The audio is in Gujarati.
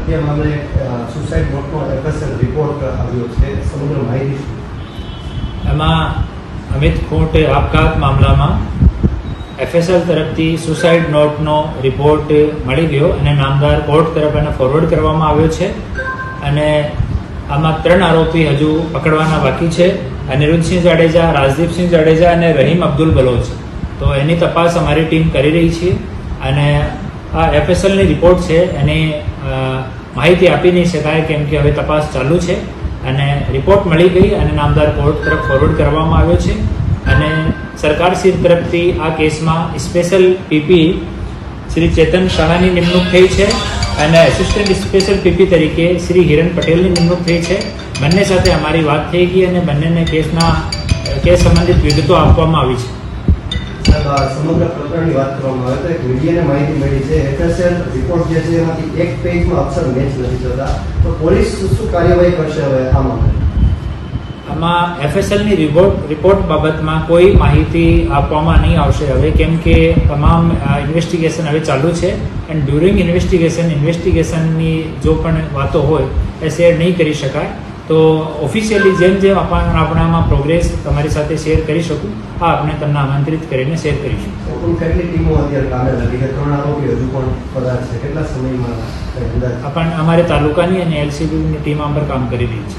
હત્યા મામલે સુસાઇડ નોટનો એફએસએલ રિપોર્ટ આવ્યો છે, સમગ્ર માહિતી શું? એમાં અમિત ખોટ આપઘાત મામલામાં એફએસએલ તરફથી સુસાઇડ નોટનો રિપોર્ટ મળી ગયો અને નામદાર કોર્ટ તરફ એને ફોરવર્ડ કરવામાં આવ્યો છે. અને આમાં 3 આરોપી હજુ પકડવાના બાકી છે: અનિરુદ્ધસિંહ જાડેજા, રાજદીપસિંહ જાડેજા અને રહીમ અબ્દુલ બલોચ. તો એની તપાસ અમારી ટીમ કરી રહી છે અને આ એફએસએલની રિપોર્ટ છે એની માહિતી આપી નહીં શકાય, કેમ કે હવે તપાસ ચાલુ છે અને રિપોર્ટ મળી ગઈ અને નામદાર કોર્ટ તરફ ફોરવર્ડ કરવામાં આવ્યો છે. અને સરકારશ્રી તરફથી આ કેસમાં સ્પેશિયલ પીપી શ્રી ચેતન શાહની નિમણૂક થઈ છે અને એસિસ્ટન્ટ સ્પેશિયલ પીપી તરીકે શ્રી હિરણ પટેલની નિમણૂક થઈ છે. બંને સાથે અમારી વાત થઈ ગઈ અને બંનેને કેસ સંબંધિત વિગતો આપવામાં આવી છે. સમગ્ર પ્રકરણની વાત કરવામાં આવે તો એક મીડિયાને માહિતી મળી છે, એફએસએલ રિપોર્ટ જે છે એમાંથી એક પેજમાં અક્ષર મેચ નથી થતા, તો પોલીસ શું કાર્યવાહી કરશે હવે આ મામલે? આમાં એફએસએલની રિપોર્ટ બાબતમાં કોઈ માહિતી આપવામાં નહીં આવશે હવે, કેમ કે તમામ ઇન્વેસ્ટિગેશન હવે ચાલુ છે એન્ડ ડ્યુરિંગ ઇન્વેસ્ટિગેશનની જો પણ વાતો હોય એ શેર નહીં કરી શકાય. તો ઓફિશિયલી જેમ આપણામાં પ્રોગ્રેસ તમારી સાથે શેર કરી શકું, આપણે તમને આમંત્રિત કરીને શેર કરીશું. કેટલી ટીમો અત્યારે કામે લાગી છે? 3 આરોપી હજુ પણ ફરાર છે, કેટલા સમયમાં? અમારે તાલુકાની અને એલસીબીની ટીમ આ પર કામ કરી રહી છે.